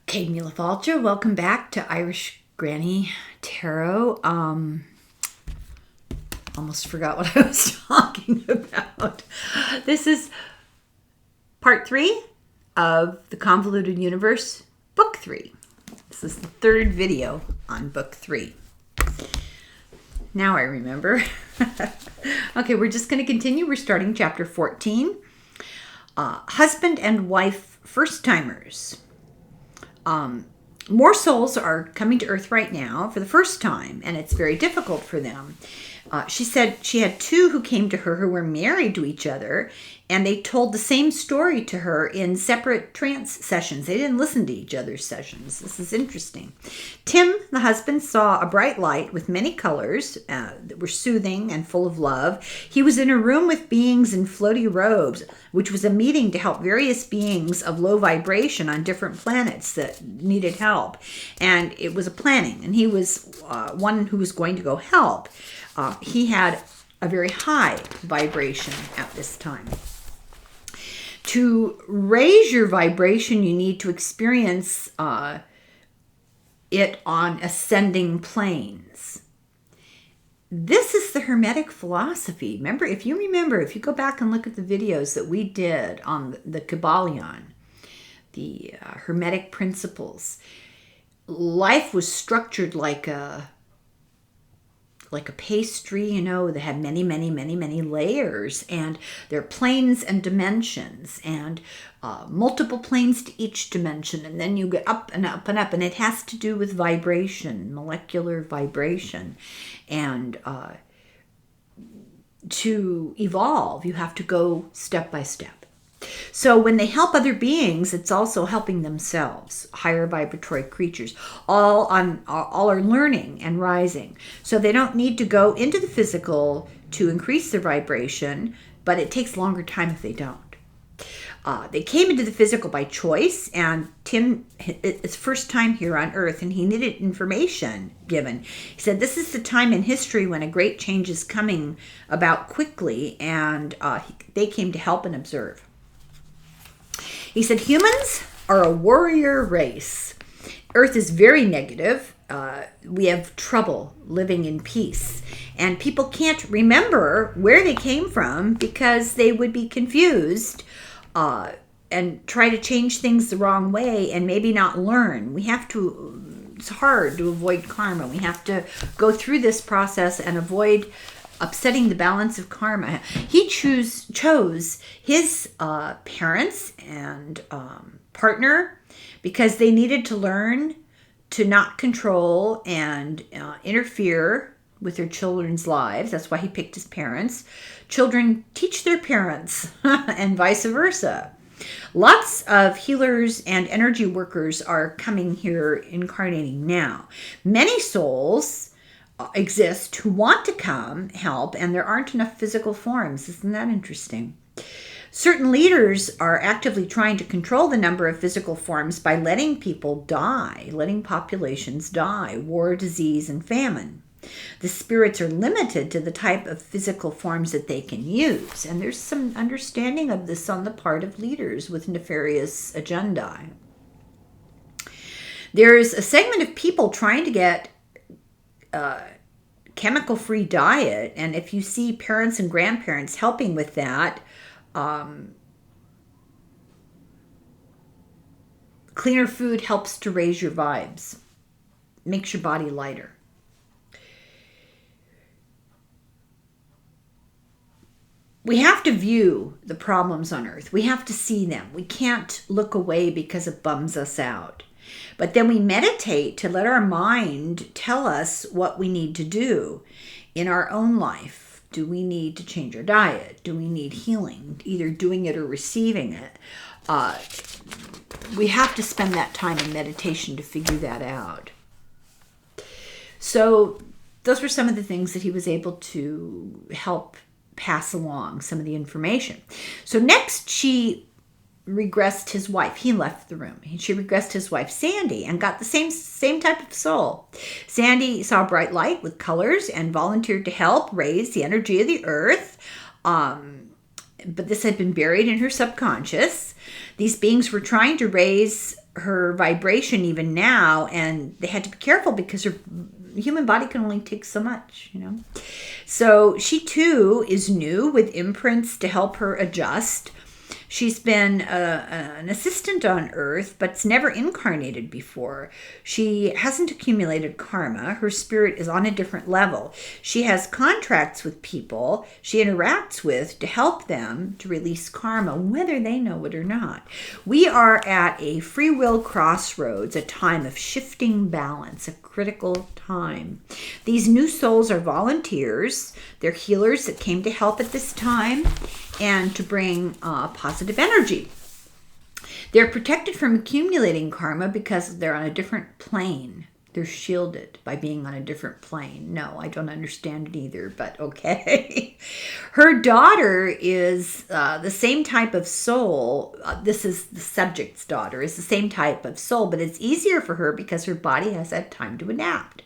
Okay, Mila Falcher, welcome back to Irish Granny Tarot. Almost forgot what I was talking about. This is part 3 of the Convoluted Universe, book 3. This is the third video on book 3. Now I remember. Okay, we're just going to continue. We're starting chapter 14. Husband and wife first-timers. More souls are coming to Earth right now for the first time, and it's very difficult for them. She said she had 2 who came to her who were married to each other, and they told the same story to her in separate trance sessions. They didn't listen to each other's sessions. This is interesting. Tim, the husband, saw a bright light with many colors that were soothing and full of love. He was in a room with beings in floaty robes, which was a meeting to help various beings of low vibration on different planets that needed help. And it was a planning, and he was one who was going to go help. He had a very high vibration at this time. To raise your vibration, you need to experience it on ascending planes. This is the Hermetic philosophy. If you go back and look at the videos that we did on the Kybalion, the Hermetic principles, life was structured like a pastry, that had many, many, many, many layers, and there are planes and dimensions, and multiple planes to each dimension, and then you get up and up and up, and it has to do with vibration, molecular vibration, and to evolve, you have to go step by step. So when they help other beings, it's also helping themselves, higher vibratory creatures. All are learning and rising. So they don't need to go into the physical to increase their vibration, but it takes longer time if they don't. They came into the physical by choice, and Tim, it's first time here on Earth, and he needed information given. He said, this is the time in history when a great change is coming about quickly, and they came to help and observe. He said, humans are a warrior race. Earth is very negative. We have trouble living in peace. And people can't remember where they came from because they would be confused and try to change things the wrong way and maybe not learn. It's hard to avoid karma. We have to go through this process and avoid upsetting the balance of karma. He chose his parents and partner because they needed to learn to not control and interfere with their children's lives. That's why he picked his parents. Children teach their parents and vice versa. Lots of healers and energy workers are coming here, incarnating now. Many souls exist who want to come help, and there aren't enough physical forms. Isn't that interesting? Certain leaders are actively trying to control the number of physical forms by letting people die, letting populations die, war, disease, and famine. The spirits are limited to the type of physical forms that they can use, and there's some understanding of this on the part of leaders with nefarious agenda. There's a segment of people trying to get chemical-free diet, and if you see parents and grandparents helping with that, cleaner food helps to raise your vibes, makes your body lighter. We have to view the problems on Earth. We have to see them. We can't look away because it bums us out. But then we meditate to let our mind tell us what we need to do in our own life. Do we need to change our diet? Do we need healing? Either doing it or receiving it. We have to spend that time in meditation to figure that out. So those were some of the things that he was able to help pass along, some of the information. So next she regressed his wife. He left the room. She regressed his wife, Sandy, and got the same type of soul. Sandy saw a bright light with colors and volunteered to help raise the energy of the earth. But this had been buried in her subconscious. These beings were trying to raise her vibration even now, and they had to be careful because her human body can only take so much, So she too is new with imprints to help her adjust. She's been an assistant on Earth, but's never incarnated before. She hasn't accumulated karma. Her spirit is on a different level. She has contracts with people she interacts with to help them to release karma, whether they know it or not. We are at a free will crossroads, a time of shifting balance, a critical time. These new souls are volunteers. They're healers that came to help at this time and to bring positive energy. They're protected from accumulating karma because they're on a different plane. They're shielded by being on a different plane. No, I don't understand it either, but okay. Her daughter is the same type of soul. This is the subject's daughter, is the same type of soul, but it's easier for her because her body has had time to adapt.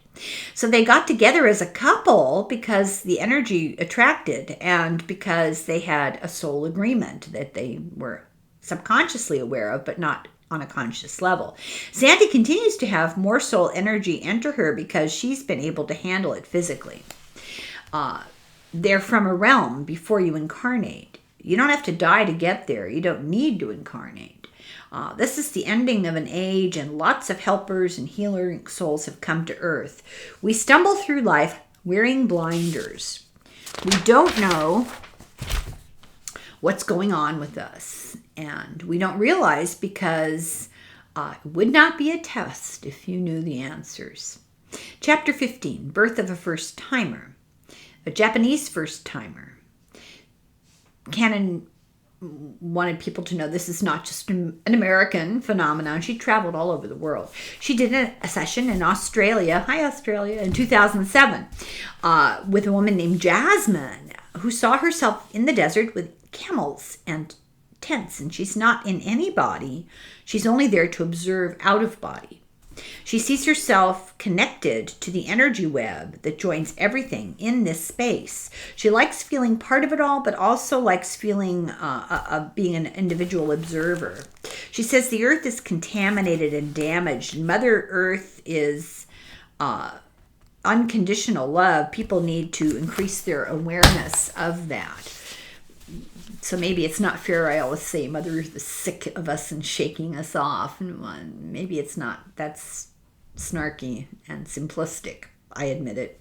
So they got together as a couple because the energy attracted and because they had a soul agreement that they were subconsciously aware of, but not on a conscious level. Sandy continues to have more soul energy enter her because she's been able to handle it physically. They're from a realm before you incarnate. You don't have to die to get there. You don't need to incarnate. This is the ending of an age, and lots of helpers and healing souls have come to Earth. We stumble through life wearing blinders. We don't know what's going on with us, and we don't realize because it would not be a test if you knew the answers. Chapter 15, Birth of a First Timer. A Japanese first timer. Canon wanted people to know this is not just an American phenomenon. She traveled all over the world. She did a session in Australia, in 2007, with a woman named Jasmine, who saw herself in the desert with camels and tents, and she's not in any body. She's only there to observe out of body. She sees herself connected to the energy web that joins everything in this space. She likes feeling part of it all, but also likes feeling being an individual observer. She says the earth is contaminated and damaged, and Mother Earth is unconditional love. People need to increase their awareness of that. So maybe it's not fair. I always say Mother Earth is sick of us and shaking us off. And maybe it's not. That's snarky and simplistic. I admit it.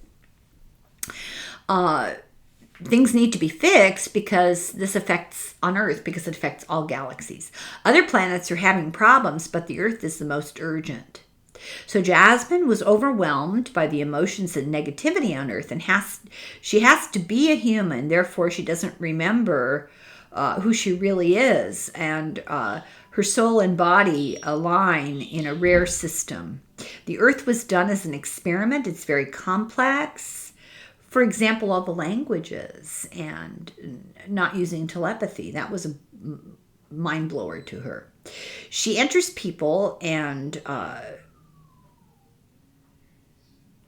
Things need to be fixed because this affects on Earth, because it affects all galaxies. Other planets are having problems, but the Earth is the most urgent. So Jasmine was overwhelmed by the emotions and negativity on Earth, and she has to be a human. Therefore, she doesn't remember who she really is, and her soul and body align in a rare system. The Earth was done as an experiment. It's very complex. For example, all the languages and not using telepathy. That was a mind blower to her. She enters people and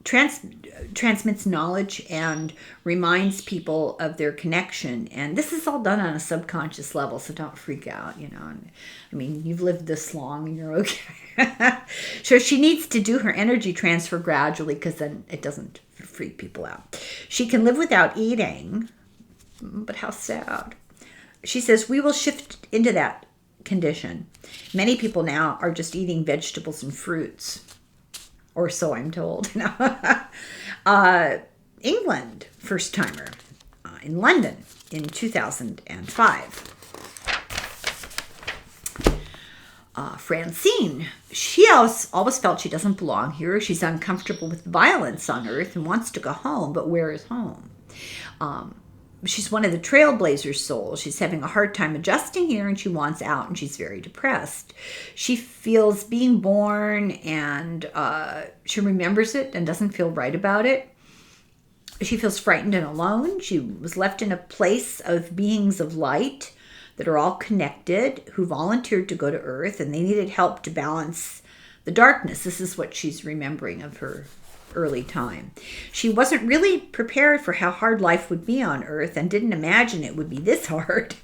transmits knowledge and reminds people of their connection. And this is all done on a subconscious level, so don't freak out, I mean, you've lived this long and you're okay. So she needs to do her energy transfer gradually because then it doesn't freak people out. She can live without eating, but how sad. She says, we will shift into that condition. Many people now are just eating vegetables and fruits. Or so I'm told. England, first timer, in London in 2005. Francine, she always felt she doesn't belong here. She's uncomfortable with violence on Earth and wants to go home, but where is home? She's one of the trailblazers' souls. She's having a hard time adjusting here, and she wants out, and she's very depressed. She feels being born, and she remembers it and doesn't feel right about it. She feels frightened and alone. She was left in a place of beings of light that are all connected, who volunteered to go to Earth, and they needed help to balance the darkness. This is what she's remembering of her early time. She wasn't really prepared for how hard life would be on Earth and didn't imagine it would be this hard.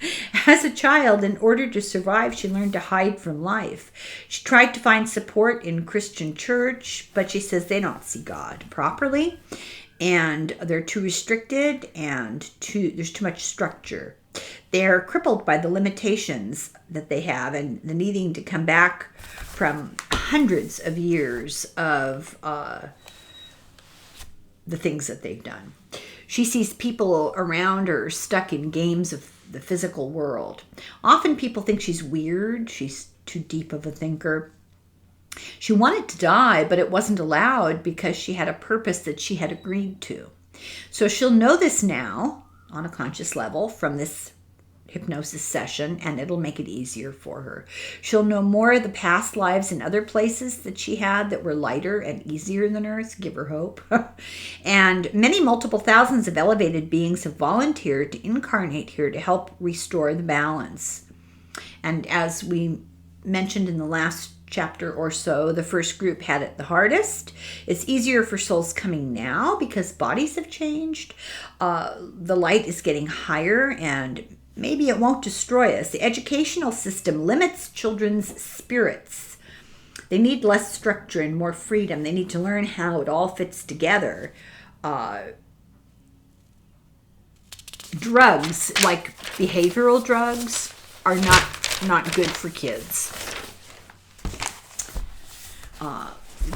As a child, in order to survive, she learned to hide from life. She tried to find support in Christian church, but she says they don't see God properly, and they're too restricted, and there's too much structure. They're crippled by the limitations that they have and the needing to come back from hundreds of years of the things that they've done. She sees people around her stuck in games of the physical world. Often people think she's weird. She's too deep of a thinker. She wanted to die, but it wasn't allowed because she had a purpose that she had agreed to. So she'll know this now on a conscious level from this hypnosis session, and it'll make it easier for her. She'll know more of the past lives in other places that she had that were lighter and easier than Earth. Give her hope. And many multiple thousands of elevated beings have volunteered to incarnate here to help restore the balance. And as we mentioned in the last chapter or so, the first group had it the hardest. It's easier for souls coming now because bodies have changed. The light is getting higher, and maybe it won't destroy us. The educational system limits children's spirits. They need less structure and more freedom. They need to learn how it all fits together. Drugs, like behavioral drugs, are not good for kids.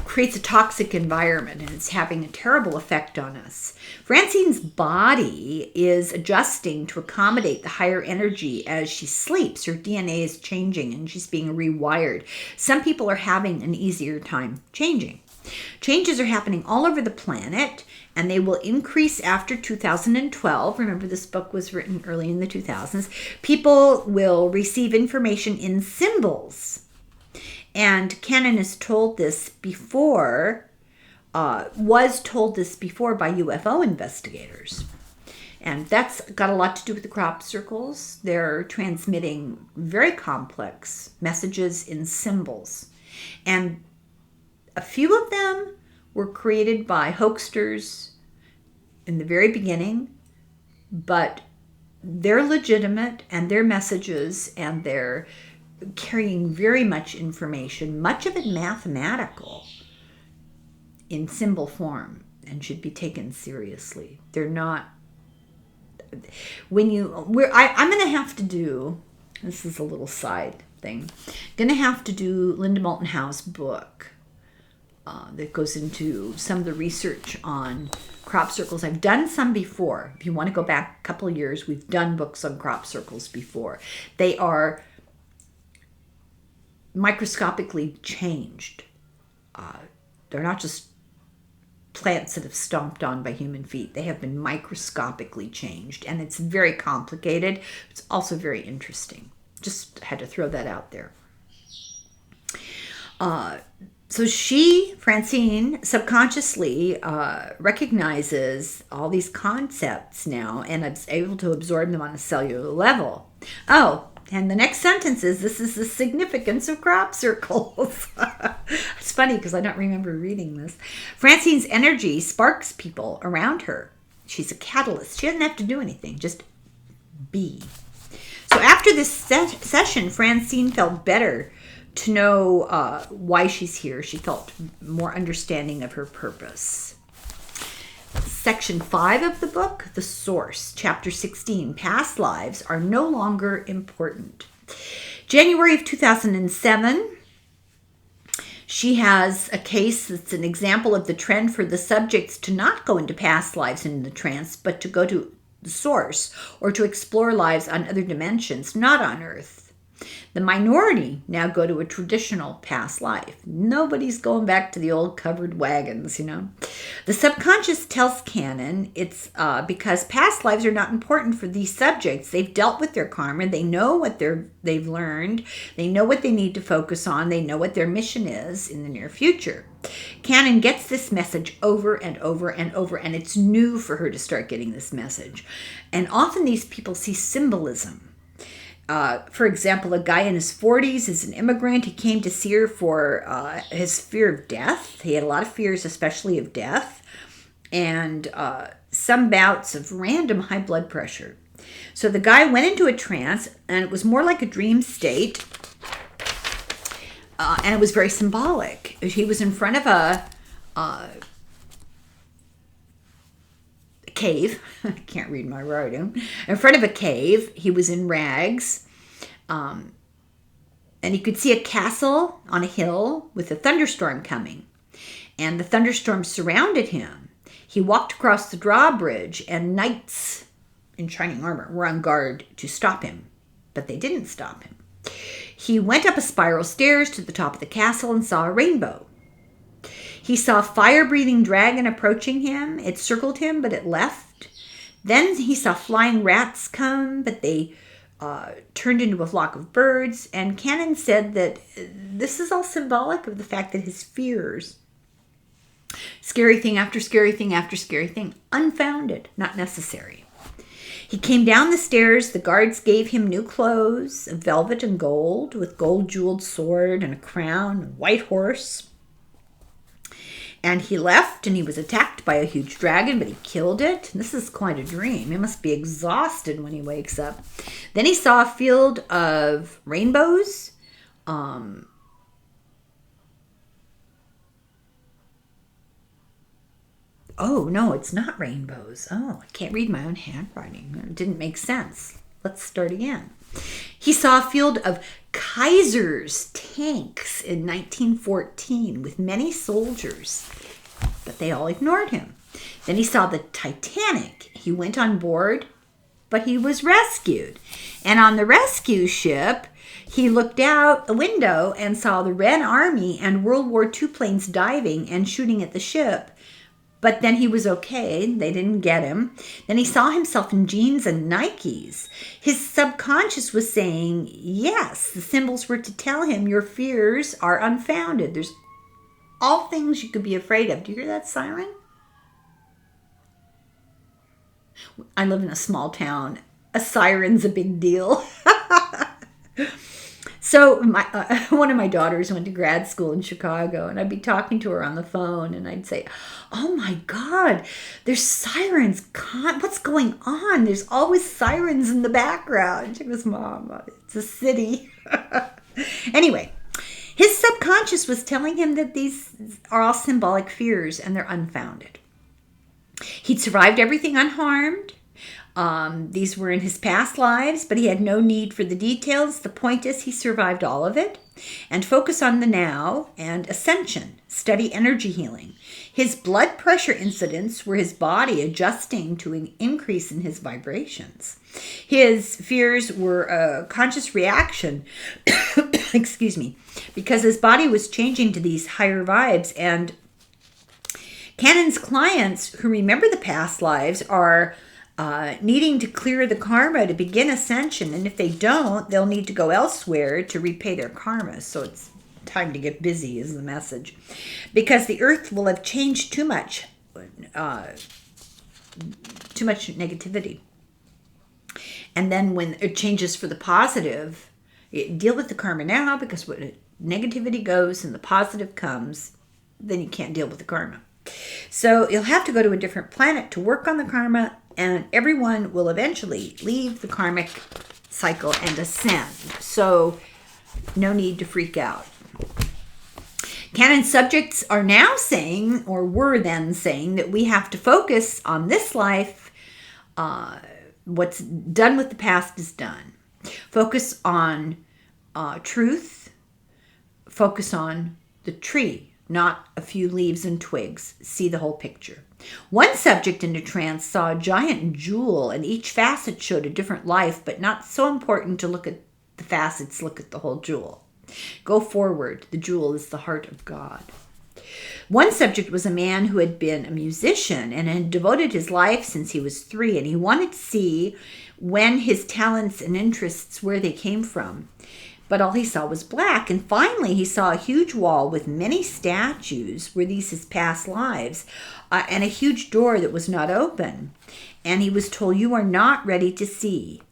Creates a toxic environment, and it's having a terrible effect on us. Francine's body is adjusting to accommodate the higher energy as she sleeps. Her DNA is changing and she's being rewired. Some people are having an easier time changing. Changes are happening all over the planet, and they will increase after 2012. Remember, this book was written early in the 2000s. People will receive information in symbols. And Canon was told this before by UFO investigators. And that's got a lot to do with the crop circles. They're transmitting very complex messages in symbols. And a few of them were created by hoaxsters in the very beginning, but they're legitimate, and their messages, and they're carrying very much information, much of it mathematical, in symbol form, and should be taken seriously. They're not. I'm going to have to do. This is a little side thing. Going to have to do Linda Moulton Howe's book that goes into some of the research on crop circles. I've done some before. If you want to go back a couple of years, we've done books on crop circles before. They are microscopically changed. They're not just plants that have stomped on by human feet. They have been microscopically changed, and it's very complicated. It's also very interesting. Just had to throw that out there. So Francine, subconsciously recognizes all these concepts now and is able to absorb them on a cellular level. Oh, and the next sentence is, this is the significance of crop circles. It's funny because I don't remember reading this. Francine's energy sparks people around her. She's a catalyst. She doesn't have to do anything, just be. So after this session, Francine felt better to know why she's here. She felt more understanding of her purpose. Section 5 of the book, The Source, Chapter 16, Past Lives Are No Longer Important. January of 2007, she has a case that's an example of the trend for the subjects to not go into past lives in the trance, but to go to the source or to explore lives on other dimensions, not on Earth. The minority now go to a traditional past life. Nobody's going back to the old covered wagons, you know. The subconscious tells Canon it's because past lives are not important for these subjects. They've dealt with their karma. They know what they've learned. They know what they need to focus on. They know what their mission is in the near future. Canon gets this message over and over and over, and it's new for her to start getting this message. And often these people see symbolism. For example, a guy in his 40s is an immigrant. He came to see her for his fear of death. He had a lot of fears, especially of death, and some bouts of random high blood pressure. So the guy went into a trance, and it was more like a dream state, and it was very symbolic. He was in front of a cave. I can't read my writing. In front of a cave. He was in rags. And he could see a castle on a hill with a thunderstorm coming. And the thunderstorm surrounded him. He walked across the drawbridge, and knights in shining armor were on guard to stop him. But they didn't stop him. He went up a spiral stairs to the top of the castle and saw a rainbow. He saw a fire-breathing dragon approaching him. It circled him, but it left. Then he saw flying rats come, but they turned into a flock of birds. And Cannon said that this is all symbolic of the fact that his fears, scary thing after scary thing after scary thing, unfounded, not necessary. He came down the stairs. The guards gave him new clothes of velvet and gold, with gold-jeweled sword and a crown, a white horse. And he left, and he was attacked by a huge dragon, but he killed it. And this is quite a dream. He must be exhausted when he wakes up. Then he saw a field of rainbows. Oh, no, it's not rainbows. Oh, I can't read my own handwriting. It didn't make sense. Let's start again. He saw a field of Kaiser's tanks in 1914 with many soldiers, but they all ignored him. Then he saw the Titanic. He went on board, but he was rescued. And on the rescue ship, he looked out the window and saw the Red Army and World War II planes diving and shooting at the ship. But then he was okay. They didn't get him. Then he saw himself in jeans and Nikes. His subconscious was saying, yes, the symbols were to tell him your fears are unfounded. There's all things you could be afraid of. Do you hear that siren? I live in a small town. A siren's a big deal. So one of my daughters went to grad school in Chicago, and I'd be talking to her on the phone, and I'd say, oh my God, there's sirens. What's going on? There's always sirens in the background. She goes, Mom, it's a city. Anyway, his subconscious was telling him that these are all symbolic fears, and they're unfounded. He'd survived everything unharmed. These were in his past lives, but he had no need for the details. The point is he survived all of it. And focus on the now and ascension. Study energy healing. His blood pressure incidents were his body adjusting to an increase in his vibrations. His fears were a conscious reaction, excuse me, because his body was changing to these higher vibes. And Cannon's clients who remember the past lives are needing to clear the karma to begin ascension. And if they don't, they'll need to go elsewhere to repay their karma. So it's time to get busy is the message. Because the earth will have changed too much negativity. And then when it changes for the positive, deal with the karma now, because when negativity goes and the positive comes, then you can't deal with the karma. So you'll have to go to a different planet to work on the karma, and everyone will eventually leave the karmic cycle and ascend. So no need to freak out. Canon subjects are now saying, or were then saying, that we have to focus on this life. What's done with the past is done. Focus on truth. Focus on the tree, not a few leaves and twigs. See the whole picture. One subject in a trance saw a giant jewel, and each facet showed a different life, but not so important to look at the facets, look at the whole jewel. Go forward. The jewel is the heart of God. One subject was a man who had been a musician and had devoted his life since he was 3, and he wanted to see when his talents and interests, where they came from. But all he saw was black. And finally, he saw a huge wall with many statues. Were these his past lives? And a huge door that was not open. And he was told, you are not ready to see.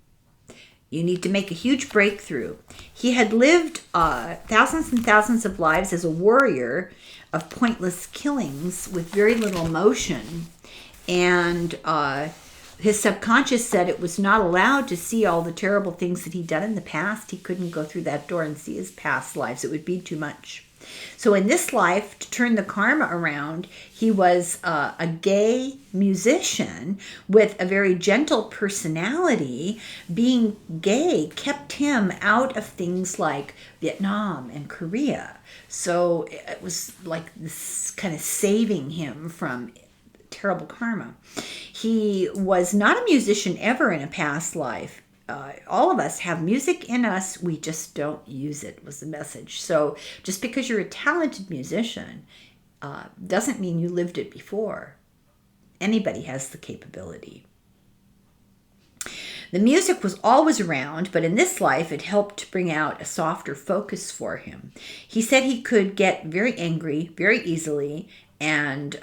You need to make a huge breakthrough. He had lived thousands and thousands of lives as a warrior of pointless killings with very little emotion. And his subconscious said it was not allowed to see all the terrible things that he'd done in the past. He couldn't go through that door and see his past lives. It would be too much. So in this life, to turn the karma around, he was a gay musician with a very gentle personality. Being gay kept him out of things like Vietnam and Korea. So it was like this kind of saving him from terrible karma. He was not a musician ever in a past life. All of us have music in us, we just don't use it, was the message. So just because you're a talented musician doesn't mean you lived it before. Anybody has the capability. The music was always around, but in this life it helped to bring out a softer focus for him. He said he could get very angry very easily, and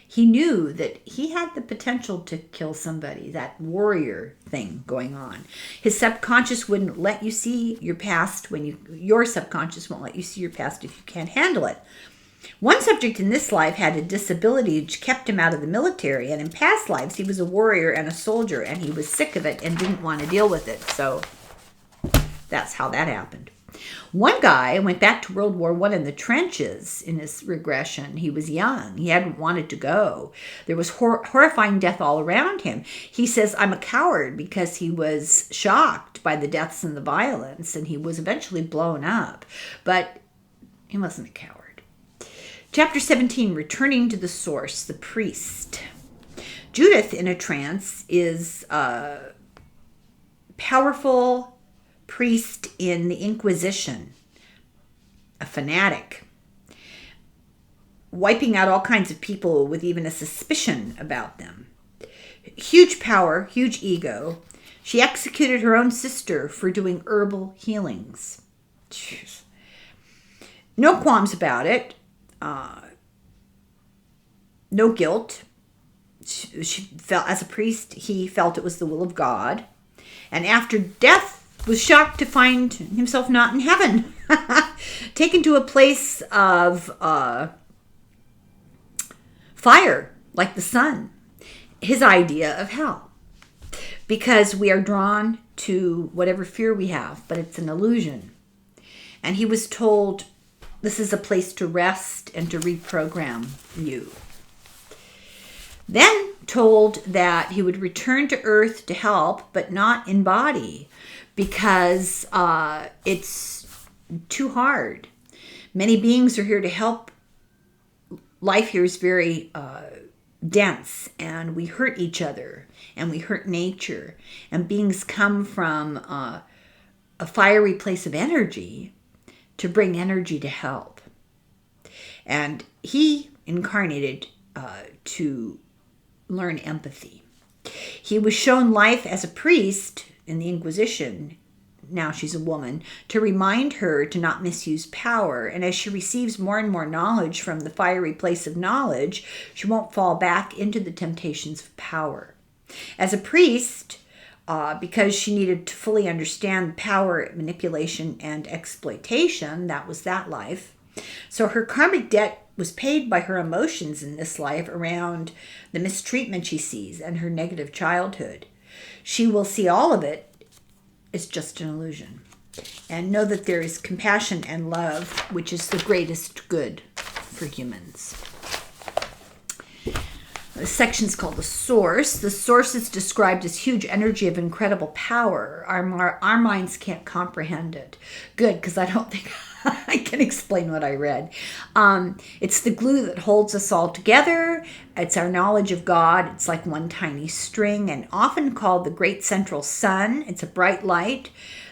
he knew that he had the potential to kill somebody, that warrior thing going on. His subconscious wouldn't let you see your past your subconscious won't let you see your past if you can't handle it. One subject in this life had a disability which kept him out of the military, and in past lives he was a warrior and a soldier, and he was sick of it and didn't want to deal with it. So that's how that happened. One guy went back to World War I in the trenches in his regression. He was young. He hadn't wanted to go. There was horrifying death all around him. He says, I'm a coward, because he was shocked by the deaths and the violence, and he was eventually blown up. But he wasn't a coward. Chapter 17, Returning to the Source, the Priest. Judith in a trance is a powerful priest in the Inquisition, a fanatic, wiping out all kinds of people with even a suspicion about them. Huge power, huge ego. She executed her own sister for doing herbal healings. Jeez. No qualms about it. No guilt. She felt, as a priest, he felt it was the will of God. And after death, was shocked to find himself not in heaven, taken to a place of fire, like the sun, his idea of hell. Because we are drawn to whatever fear we have, but it's an illusion. And he was told, this is a place to rest and to reprogram you. Then told that he would return to earth to help, but not in body, because it's too hard. Many beings are here to help. Life here is very dense, and we hurt each other, and we hurt nature. And beings come from a fiery place of energy to bring energy to help. And he incarnated to learn empathy. He was shown life as a priest in the Inquisition, now she's a woman, to remind her to not misuse power. And as she receives more and more knowledge from the fiery place of knowledge, she won't fall back into the temptations of power. As a priest, because she needed to fully understand power, manipulation, and exploitation, that was that life. So her karmic debt was paid by her emotions in this life around the mistreatment she sees and her negative childhood. She will see all of it as just an illusion, and know that there is compassion and love, which is the greatest good for humans. The section is called the source. The source is described as huge energy of incredible power. Our minds can't comprehend it. Good, because I don't think I can explain what I read. It's the glue that holds us all together. It's our knowledge of God. It's like one tiny string, and often called the great central sun. It's a bright light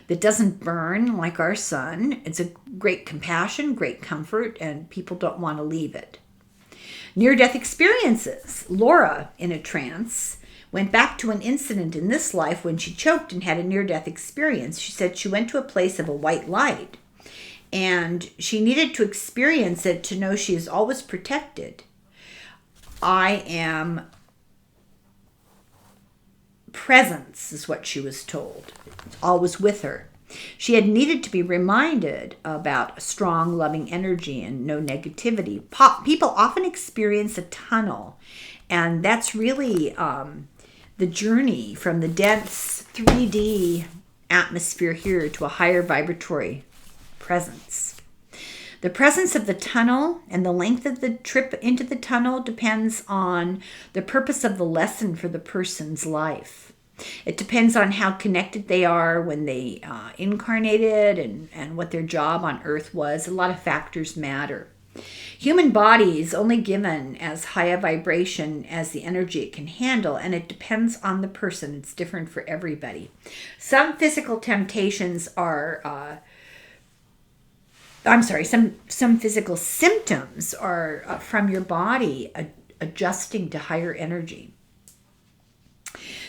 that doesn't burn like our sun. It's a great compassion, great comfort, and people don't want to leave it. Near-death experiences. Laura, in a trance, went back to an incident in this life when she choked and had a near-death experience. She said she went to a place of a white light, and she needed to experience it to know she is always protected. I am presence is what she was told. It's always with her. She had needed to be reminded about a strong, loving energy and no negativity. People often experience a tunnel, and that's really the journey from the dense 3D atmosphere here to a higher vibratory presence. The presence of the tunnel and the length of the trip into the tunnel depends on the purpose of the lesson for the person's life. It depends on how connected they are when they incarnated and what their job on Earth was. A lot of factors matter. Human body is only given as high a vibration as the energy it can handle, and it depends on the person. It's different for everybody. Some physical temptations are, some physical symptoms are from your body adjusting to higher energy.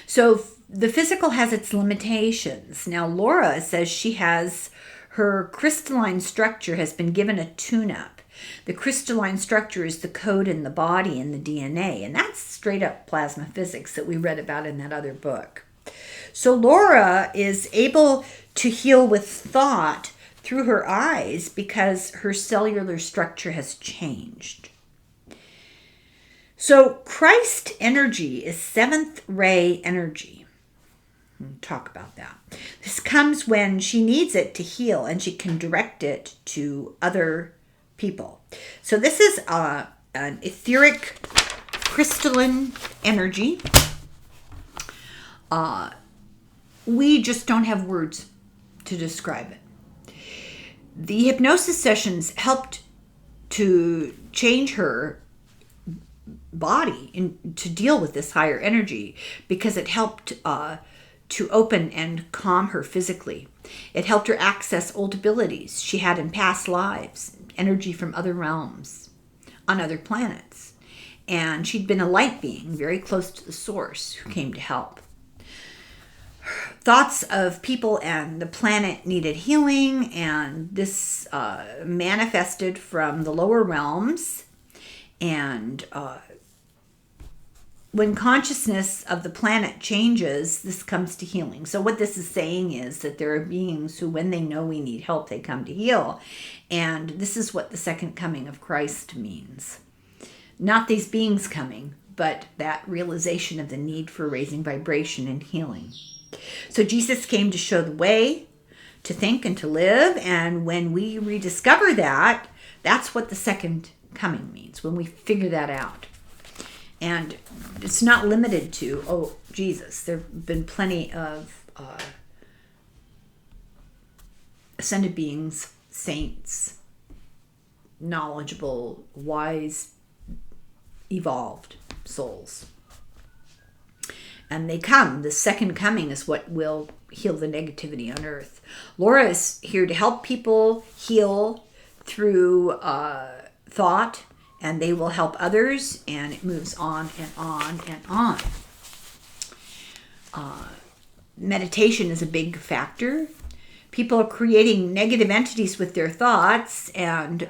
So the physical has its limitations. Now, Laura says her crystalline structure has been given a tune-up. The crystalline structure is the code in the body and the DNA, and that's straight up plasma physics that we read about in that other book. So Laura is able to heal with thought through her eyes because her cellular structure has changed. So Christ energy is seventh ray energy. We'll talk about that. This comes when she needs it to heal, and she can direct it to other people. So this is an etheric crystalline energy. We just don't have words to describe it. The hypnosis sessions helped to change her body to deal with this higher energy because it helped to open and calm her physically. It helped her access old abilities she had in past lives, energy from other realms, on other planets. And she'd been a light being, very close to the source, who came to help. Thoughts of people and the planet needed healing, and this manifested from the lower realms. And when consciousness of the planet changes, this comes to healing. So what this is saying is that there are beings who, when they know we need help, they come to heal. And this is what the second coming of Christ means. Not these beings coming, but that realization of the need for raising vibration and healing. So Jesus came to show the way to think and to live. And when we rediscover that, that's what the second coming means, when we figure that out. And it's not limited to, Jesus. There have been plenty of ascended beings, saints, knowledgeable, wise, evolved souls. And they come. The second coming is what will heal the negativity on Earth. Laura is here to help people heal through thought, and they will help others, and it moves on and on and on. Meditation is a big factor. People are creating negative entities with their thoughts, and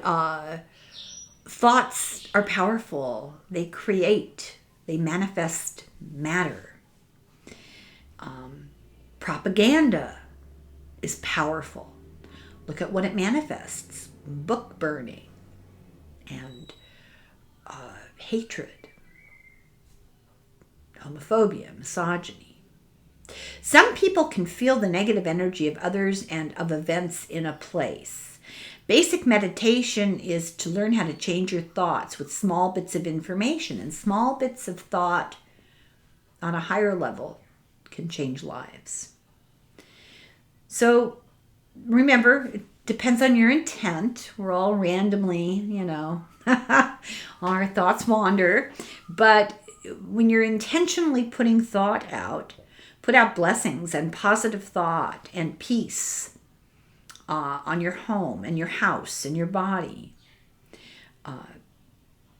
thoughts are powerful. They create, they manifest matter. Propaganda is powerful. Look at what it manifests. Book burning and hatred, homophobia, misogyny. Some people can feel the negative energy of others and of events in a place. Basic meditation is to learn how to change your thoughts with small bits of information, and small bits of thought on a higher level can change lives. So remember, it depends on your intent. We're all randomly, our thoughts wander. But when you're intentionally putting thought out, put out blessings and positive thought and peace on your home and your house and your body. I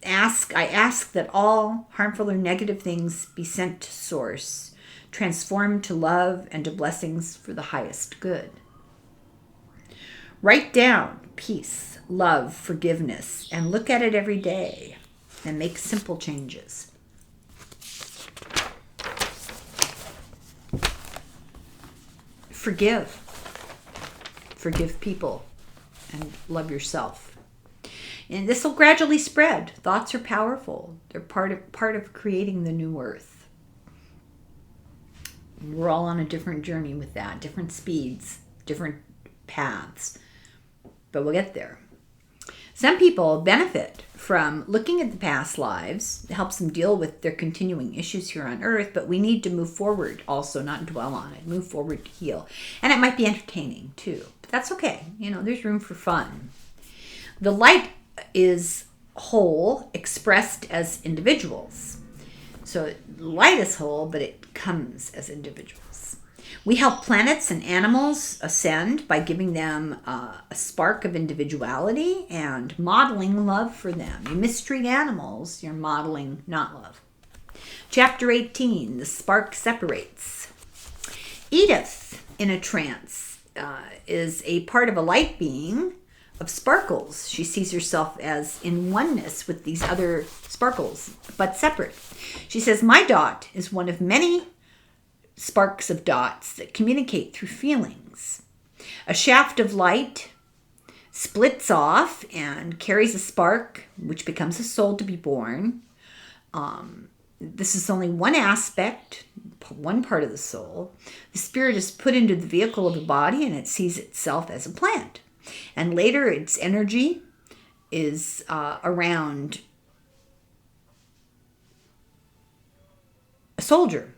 ask that all harmful or negative things be sent to source, transformed to love and to blessings for the highest good. Write down peace, love, forgiveness, and look at it every day and make simple changes. forgive. Forgive people and love yourself. And this will gradually spread. Thoughts are powerful. They're part of creating the new earth. We're all on a different journey with that, different speeds, different paths. But we'll get there. Some people benefit from looking at the past lives. It helps them deal with their continuing issues here on earth, but we need to move forward also, not dwell on it. Move forward to heal. And it might be entertaining too, but that's okay. There's room for fun. The light is whole, expressed as individuals. So light is whole, but it comes as individuals. We help planets and animals ascend by giving them a spark of individuality and modeling love for them. You mistreat animals, you're modeling not love. Chapter 18, the spark separates. Edith, in a trance, is a part of a light being of sparkles. She sees herself as in oneness with these other sparkles, but separate. She says, my dot is one of many sparks of dots that communicate through feelings. A shaft of light splits off and carries a spark, which becomes a soul to be born. This is only one aspect, one part of the soul. The spirit is put into the vehicle of the body and it sees itself as a plant. And later its energy is around a soldier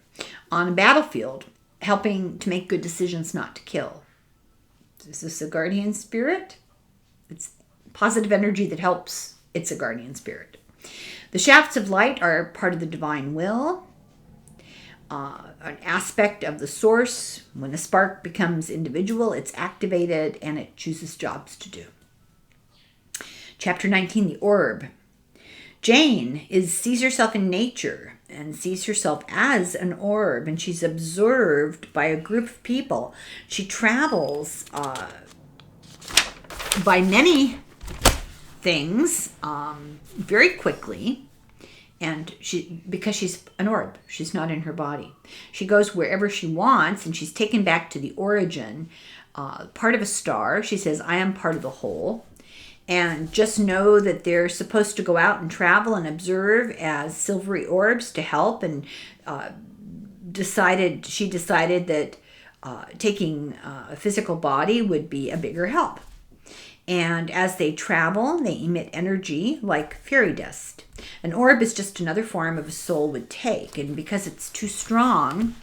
on a battlefield, helping to make good decisions not to kill. Is this a guardian spirit? It's positive energy that helps. It's a guardian spirit. The shafts of light are part of the divine will, an aspect of the source. When a spark becomes individual, it's activated and it chooses jobs to do. Chapter 19, the orb. Jane sees herself in nature and sees herself as an orb, and she's observed by a group of people. She travels by many things very quickly, and because she's an orb, she's not in her body. She goes wherever she wants, and she's taken back to the origin, part of a star. She says, I am part of the whole. And just know that they're supposed to go out and travel and observe as silvery orbs to help. And she decided that taking a physical body would be a bigger help. And as they travel, they emit energy like fairy dust. An orb is just another form of a soul would take. And because it's too strong,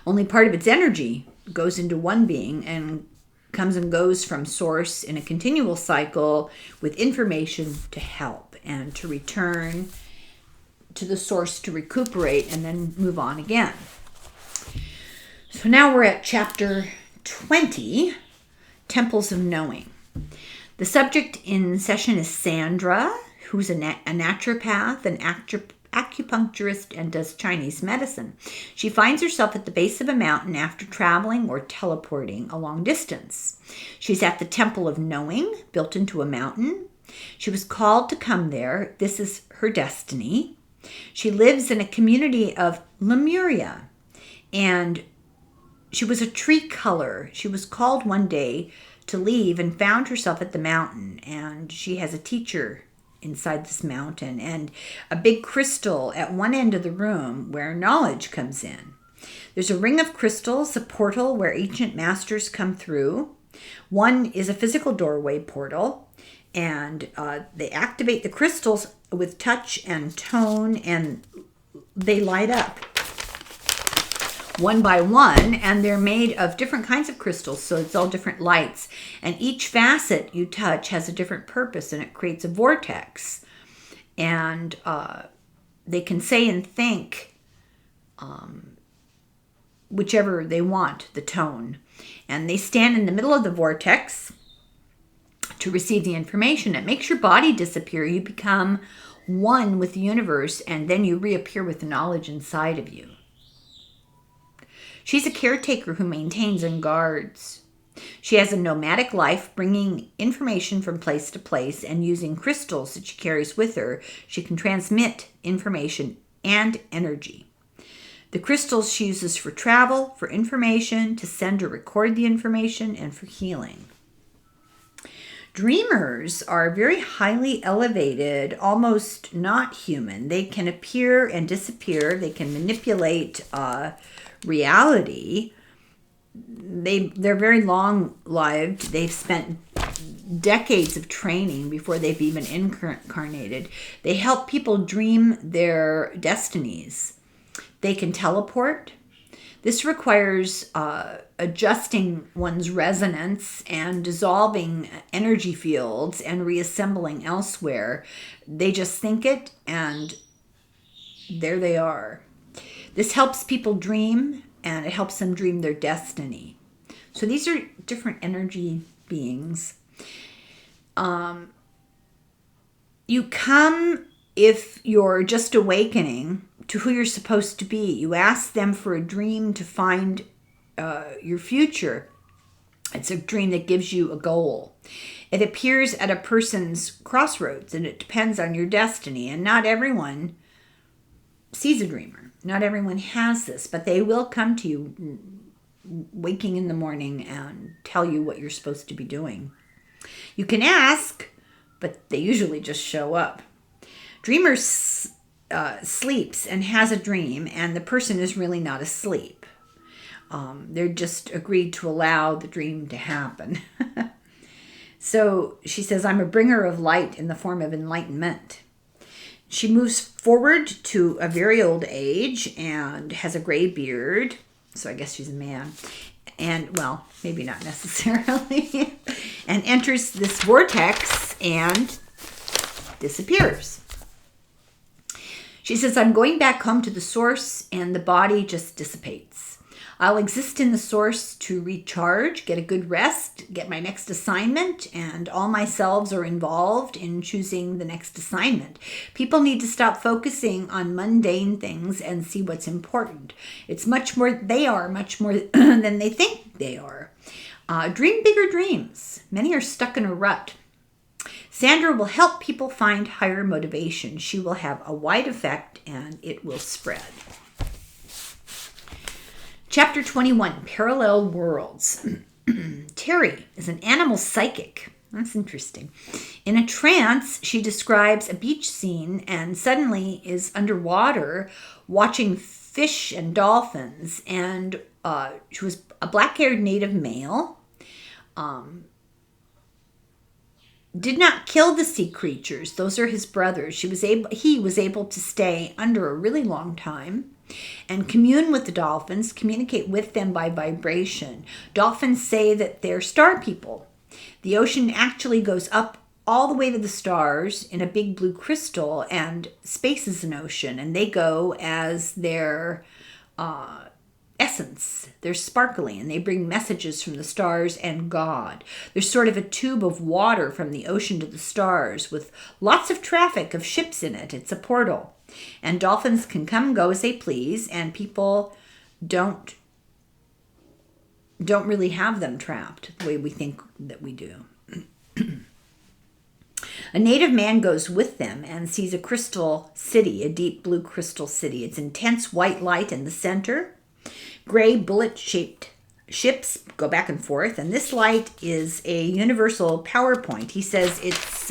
only part of its energy goes into one being and comes and goes from source in a continual cycle with information to help and to return to the source to recuperate and then move on again. So now we're at chapter 20, Temples of Knowing. The subject in session is Sandra, who's a naturopath, an acupuncturist, and does Chinese medicine. She finds herself at the base of a mountain after traveling or teleporting a long distance. She's at the Temple of Knowing, built into a mountain. She was called to come there. This is her destiny. She lives in a community of Lemuria, and she was a tree color. She was called one day to leave and found herself at the mountain, and she has a teacher inside this mountain and a big crystal at one end of the room where knowledge comes in. There's a ring of crystals, a portal where ancient masters come through. One is a physical doorway portal, and they activate the crystals with touch and tone, and they light up one by one, and they're made of different kinds of crystals, so it's all different lights, and each facet you touch has a different purpose, and it creates a vortex, and they can say and think whichever they want, the tone, and they stand in the middle of the vortex to receive the information. It makes your body disappear. You become one with the universe, and then you reappear with the knowledge inside of you. She's a caretaker who maintains and guards. She has a nomadic life, bringing information from place to place, and using crystals that she carries with her, she can transmit information and energy. The crystals she uses for travel, for information, to send or record the information, and for healing. Dreamers are very highly elevated, almost not human. They can appear and disappear. They can manipulate reality. They're very long-lived. They've spent decades of training before they've even incarnated. They help people dream their destinies. They can teleport. This requires adjusting one's resonance and dissolving energy fields and reassembling elsewhere. They just think it, and there they are. This helps people dream, and it helps them dream their destiny. So these are different energy beings. You come if you're just awakening to who you're supposed to be. You ask them for a dream to find your future. It's a dream that gives you a goal. It appears at a person's crossroads, and it depends on your destiny. And not everyone sees a dreamer. Not everyone has this, but they will come to you waking in the morning and tell you what you're supposed to be doing. You can ask, but they usually just show up. Dreamer sleeps and has a dream, and the person is really not asleep. They're just agreed to allow the dream to happen. So she says, I'm a bringer of light in the form of enlightenment. She moves forward to a very old age and has a gray beard. So I guess she's a man. And, well, maybe not necessarily. And enters this vortex and disappears. She says, I'm going back home to the source, and the body just dissipates. I'll exist in the source to recharge, get a good rest, get my next assignment, and all my selves are involved in choosing the next assignment. People need to stop focusing on mundane things and see what's important. It's much more, they are much more than they think they are. Dream bigger dreams. Many are stuck in a rut. Sandra will help people find higher motivation. She will have a wide effect, and it will spread. Chapter 21, Parallel Worlds. Terry is an animal psychic. That's interesting. In a trance, she describes a beach scene and suddenly is underwater watching fish and dolphins. And she was a black-haired native male. Did not kill the sea creatures. Those are his brothers. He was able to stay under a really long time and commune with the dolphins, communicate with them by vibration. Dolphins say that they're star people. The ocean actually goes up all the way to the stars in a big blue crystal, and space is an ocean, and they go as their essence. They're sparkly, and they bring messages from the stars and God. There's sort of a tube of water from the ocean to the stars with lots of traffic of ships in it. It's a portal. And dolphins can come and go as they please, and people don't really have them trapped the way we think that we do. A native man goes with them and sees a crystal city, a deep blue crystal city. It's intense white light in the center. Gray bullet-shaped ships go back and forth, and this light is a universal power point. He says it's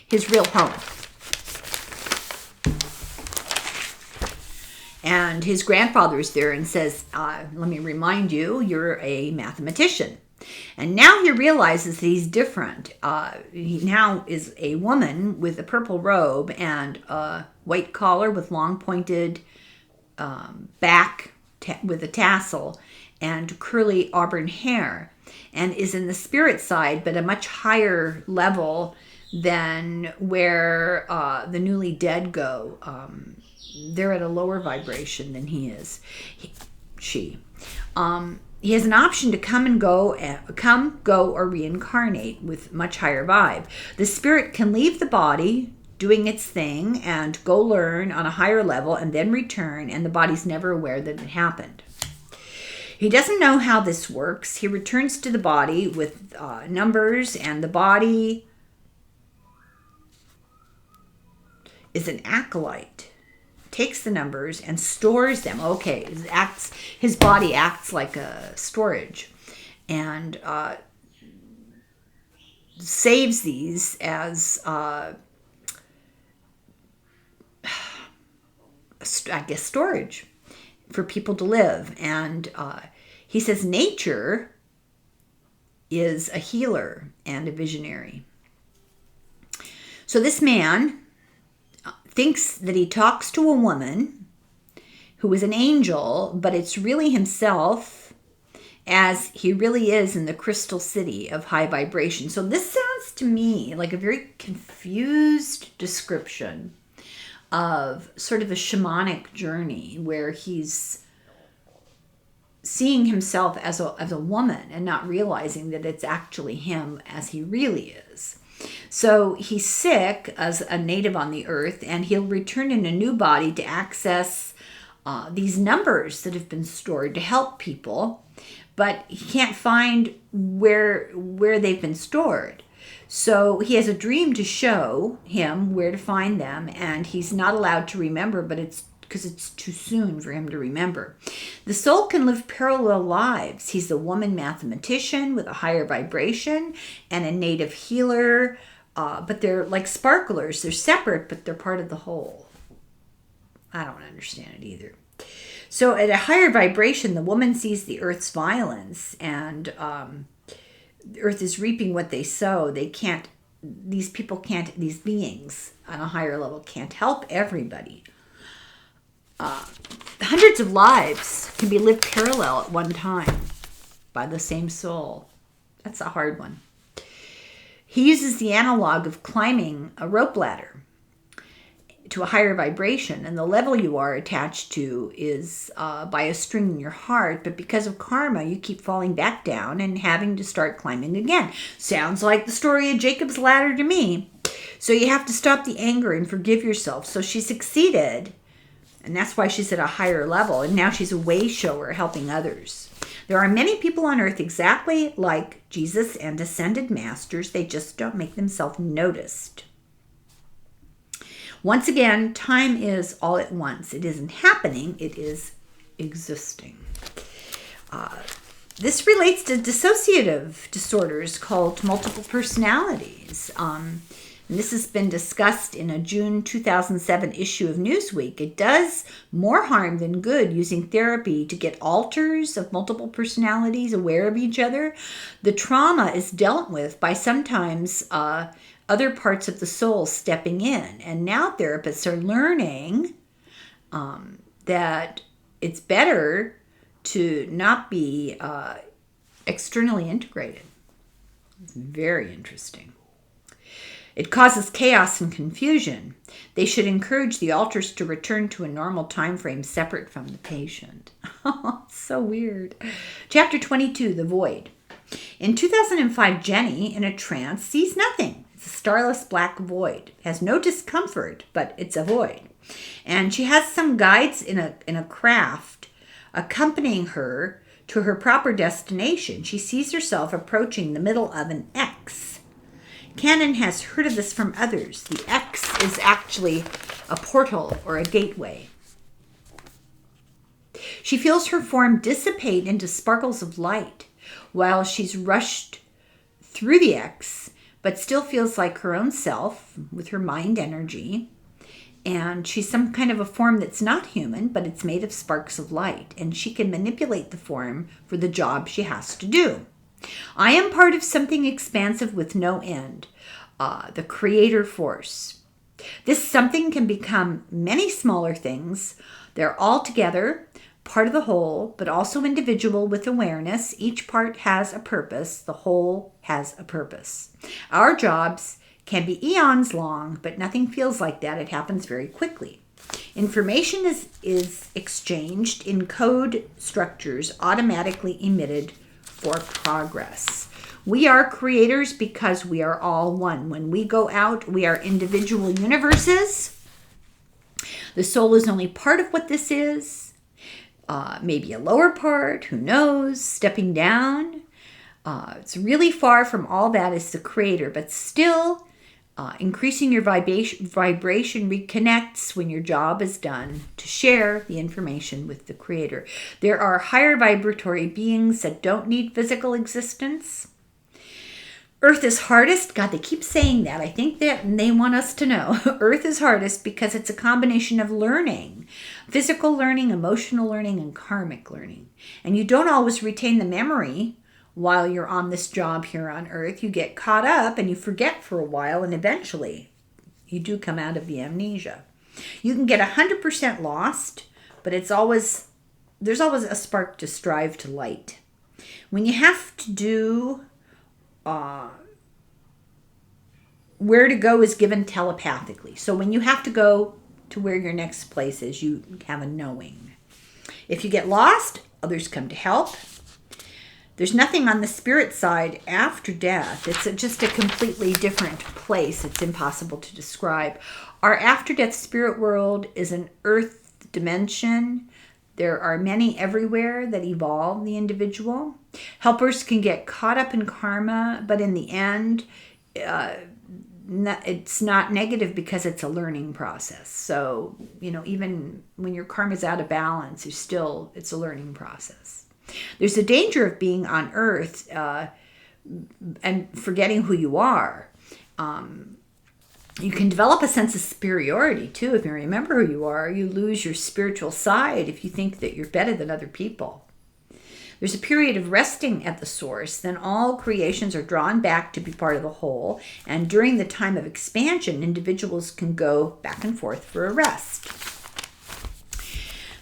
his real home. And his grandfather is there and says, let me remind you, you're a mathematician. And now he realizes that he's different. He now is a woman with a purple robe and a white collar with long pointed back with a tassel and curly auburn hair, and is in the spirit side, but a much higher level than where the newly dead go. They're at a lower vibration than he is. She. He has an option to come, go, or reincarnate with much higher vibe. The spirit can leave the body doing its thing and go learn on a higher level and then return, and the body's never aware that it happened. He doesn't know how this works. He returns to the body with numbers, and the body is an acolyte, takes the numbers and stores them. Okay, his body acts like a storage, and saves these as, I guess, storage for people to live. And he says nature is a healer and a visionary. So this man thinks that he talks to a woman who is an angel, but it's really himself, as he really is in the crystal city of high vibration. So this sounds to me like a very confused description of sort of a shamanic journey where he's seeing himself as a woman and not realizing that it's actually him as he really is. So he's sick as a native on the earth, and he'll return in a new body to access these numbers that have been stored to help people, but he can't find where they've been stored. So he has a dream to show him where to find them, and he's not allowed to remember, but it's because it's too soon for him to remember. The soul can live parallel lives. He's a woman mathematician with a higher vibration and a native healer, but they're like sparklers. They're separate, but they're part of the whole. I don't understand it either. So at a higher vibration, the woman sees the earth's violence, and the earth is reaping what they sow. These beings on a higher level can't help everybody. Hundreds of lives can be lived parallel at one time by the same soul. That's a hard one. He uses the analog of climbing a rope ladder to a higher vibration, and the level you are attached to is by a string in your heart, but because of karma, you keep falling back down and having to start climbing again. Sounds like the story of Jacob's ladder to me. So you have to stop the anger and forgive yourself. So she succeeded, and that's why she's at a higher level, and now she's a way shower helping others. There are many people on earth exactly like Jesus and ascended masters. They just don't make themselves noticed. Once again, time is all at once. It isn't happening, it is existing. This relates to dissociative disorders called multiple personalities. And this has been discussed in a June 2007 issue of Newsweek. It does more harm than good using therapy to get alters of multiple personalities aware of each other. The trauma is dealt with by sometimes other parts of the soul stepping in. And now therapists are learning that it's better to not be externally integrated. It's very interesting. It causes chaos and confusion. They should encourage the alters to return to a normal time frame separate from the patient. So weird. Chapter 22, The Void. In 2005, Jenny, in a trance, sees nothing. It's a starless black void. It has no discomfort, but it's a void. And she has some guides in a craft accompanying her to her proper destination. She sees herself approaching the middle of an X. Canon has heard of this from others. The X is actually a portal or a gateway. She feels her form dissipate into sparkles of light while she's rushed through the X, but still feels like her own self with her mind energy. And she's some kind of a form that's not human, but it's made of sparks of light, and she can manipulate the form for the job she has to do. I am part of something expansive with no end, the creator force. This something can become many smaller things. They're all together, part of the whole, but also individual with awareness. Each part has a purpose. The whole has a purpose. Our jobs can be eons long, but nothing feels like that. It happens very quickly. Information is exchanged in code structures automatically emitted for progress. We are creators because we are all one. When we go out, we are individual universes. The soul is only part of what this is. Maybe a lower part, who knows, stepping down. It's really far from all that as the creator, but still Increasing your vibration reconnects when your job is done to share the information with the Creator. There are higher vibratory beings that don't need physical existence. Earth is hardest. God, they keep saying that. I think that they want us to know. Earth is hardest because it's a combination of learning. Physical learning, emotional learning, and karmic learning. And you don't always retain the memory while you're on this job here on Earth. You get caught up and you forget for a while, and eventually you do come out of the amnesia. You can get 100% lost, but there's always a spark to strive to light. When you have to do where to go is given telepathically. So when you have to go to where your next place is, you have a knowing. If you get lost, others come to help. There's nothing on the spirit side after death. It's just a completely different place. It's impossible to describe. Our after-death spirit world is an earth dimension. There are many everywhere that evolve the individual. Helpers can get caught up in karma, but in the end, it's not negative because it's a learning process. So, even when your karma is out of balance, it's a learning process. There's a danger of being on Earth and forgetting who you are. You can develop a sense of superiority too. If you remember who you are, you lose your spiritual side if you think that you're better than other people. There's a period of resting at the source, then all creations are drawn back to be part of the whole, and during the time of expansion, individuals can go back and forth for a rest.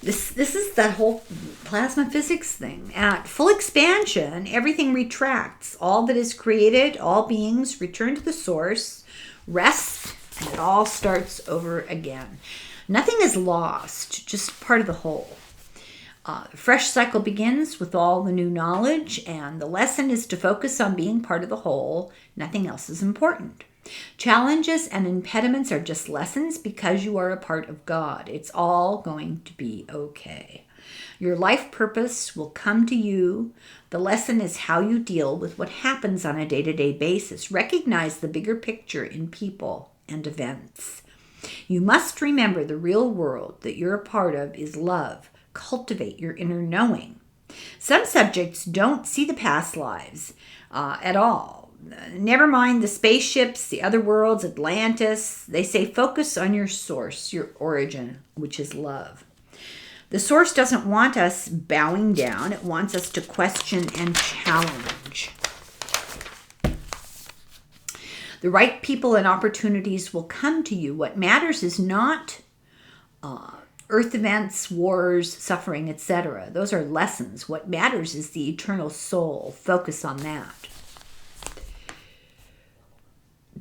This is that whole plasma physics thing. At full expansion, everything retracts. All that is created, all beings return to the source, rest, and it all starts over again. Nothing is lost, just part of the whole. The fresh cycle begins with all the new knowledge, and the lesson is to focus on being part of the whole. Nothing else is important. Challenges and impediments are just lessons because you are a part of God. It's all going to be okay. Your life purpose will come to you. The lesson is how you deal with what happens on a day-to-day basis. Recognize the bigger picture in people and events. You must remember the real world that you're a part of is love. Cultivate your inner knowing. Some subjects don't see the past lives at all. Never mind the spaceships, the other worlds, Atlantis. They say focus on your source, your origin, which is love. The source doesn't want us bowing down. It wants us to question and challenge. The right people and opportunities will come to you. What matters is not earth events, wars, suffering, etc. Those are lessons. What matters is the eternal soul. Focus on that.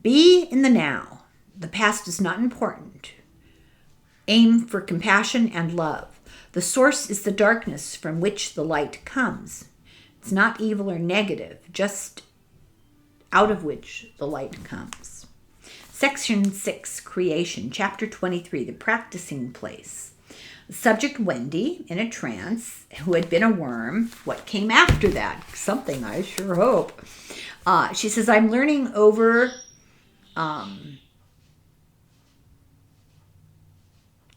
Be in the now. The past is not important. Aim for compassion and love. The source is the darkness from which the light comes. It's not evil or negative, just out of which the light comes. Section 6, Creation, Chapter 23, The Practicing Place. The subject, Wendy, in a trance, who had been a worm. What came after that? Something, I sure hope. She says, I'm learning over...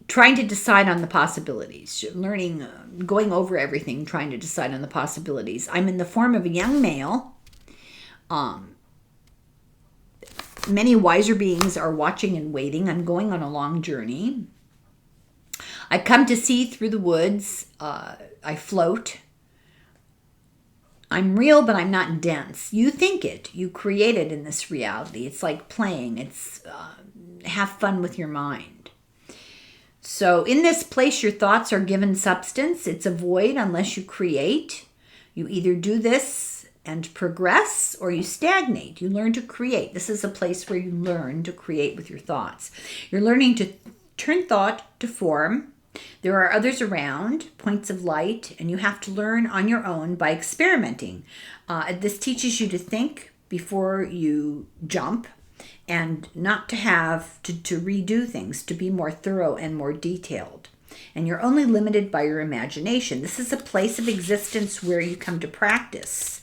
trying to decide on the possibilities, learning, going over everything, trying to decide on the possibilities. I'm in the form of a young male. Many wiser beings are watching and waiting. I'm going on a long journey. I come to see through the woods. I float. I'm real, but I'm not dense. You think it. You create it in this reality. It's like playing. It's have fun with your mind. So in this place, your thoughts are given substance. It's a void unless you create. You either do this and progress or you stagnate. You learn to create. This is a place where you learn to create with your thoughts. You're learning to turn thought to form. There are others around, points of light, and you have to learn on your own by experimenting. This teaches you to think before you jump and not to have to redo things, to be more thorough and more detailed. And you're only limited by your imagination. This is a place of existence where you come to practice.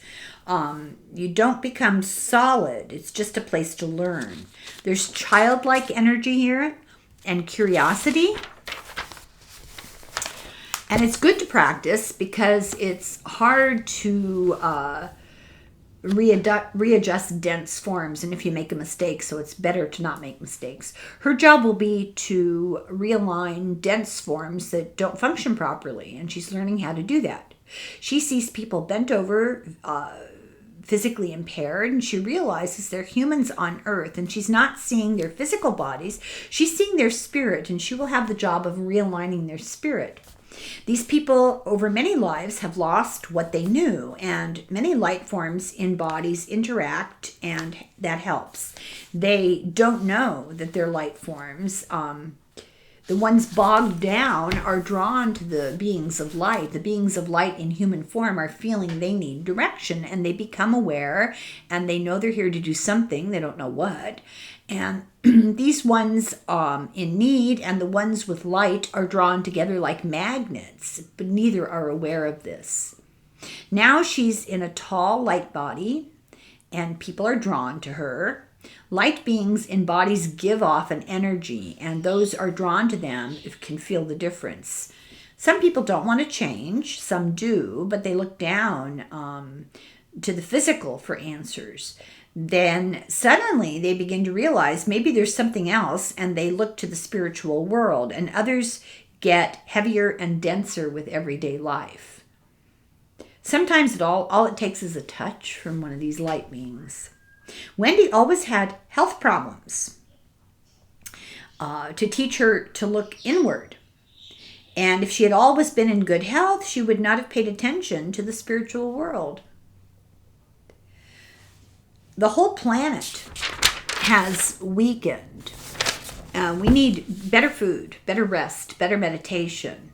You don't become solid. It's just a place to learn. There's childlike energy here and curiosity. And it's good to practice because it's hard to readjust dense forms, and if you make a mistake, so it's better to not make mistakes. Her job will be to realign dense forms that don't function properly, and she's learning how to do that. She sees people bent over, physically impaired, and she realizes they're humans on earth, and she's not seeing their physical bodies, she's seeing their spirit, and she will have the job of realigning their spirit. These people over many lives have lost what they knew, and many light forms in bodies interact, and that helps. They don't know that they're light forms. The ones bogged down are drawn to the beings of light. The beings of light in human form are feeling they need direction, and they become aware, and they know they're here to do something. They don't know what. And these ones in need and the ones with light are drawn together like magnets, but neither are aware of this. Now she's in a tall light body, and people are drawn to her. Light beings in bodies give off an energy, and those are drawn to them can feel the difference. Some people don't want to change, some do, but they look down to the physical for answers. Then suddenly they begin to realize maybe there's something else, and they look to the spiritual world, and others get heavier and denser with everyday life. Sometimes all it takes is a touch from one of these light beings. Wendy always had health problems to teach her to look inward. And if she had always been in good health, she would not have paid attention to the spiritual world. The whole planet has weakened. We need better food, better rest, better meditation,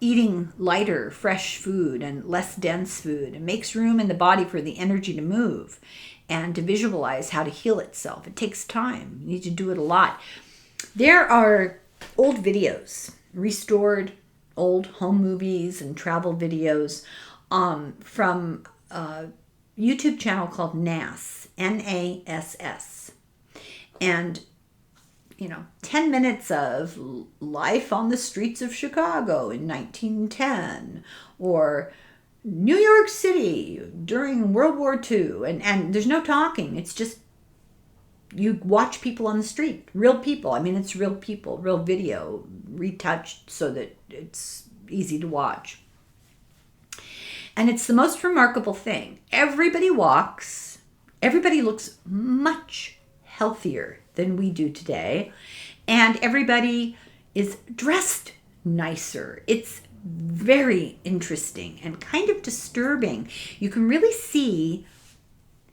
eating lighter, fresh food and less dense food. It makes room in the body for the energy to move and to visualize how to heal itself. It takes time. You need to do it a lot. There are old videos, restored old home movies and travel videos from a YouTube channel called NASS, N-A-S-S. And 10 minutes of life on the streets of Chicago in 1910, or New York City during World War II. And there's no talking. It's just you watch people on the street, real people. I mean, it's real people, real video, retouched so that it's easy to watch. And it's the most remarkable thing. Everybody walks. Everybody looks much healthier than we do today. And everybody is dressed nicer. It's very interesting and kind of disturbing. You can really see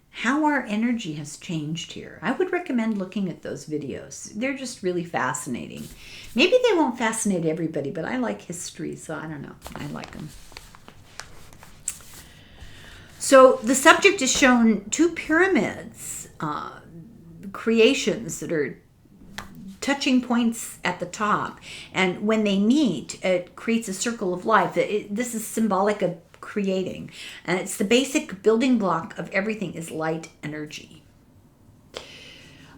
how our energy has changed here. I would recommend looking at those videos. They're just really fascinating. Maybe they won't fascinate everybody, but I like history, so I don't know. I like them. So the subject is shown two pyramids, creations that are touching points at the top. And when they meet, it creates a circle of life. This is symbolic of creating. And it's the basic building block of everything is light energy.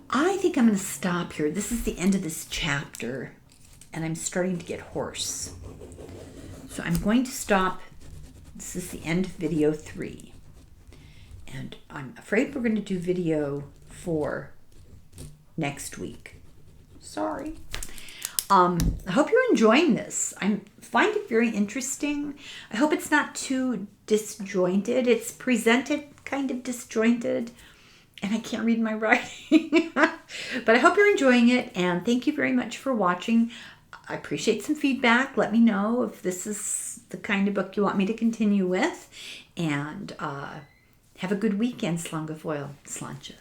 I think I'm going to stop here. This is the end of this chapter, and I'm starting to get hoarse. So I'm going to stop. This is the end of video 3. And I'm afraid we're going to do video 4 next week. Sorry. I hope you're enjoying this. I find it very interesting. I hope it's not too disjointed. It's presented kind of disjointed, and I can't read my writing. But I hope you're enjoying it, and thank you very much for watching. I appreciate some feedback. Let me know if this is the kind of book you want me to continue with. And have a good weekend, Slungafoil. Slancha.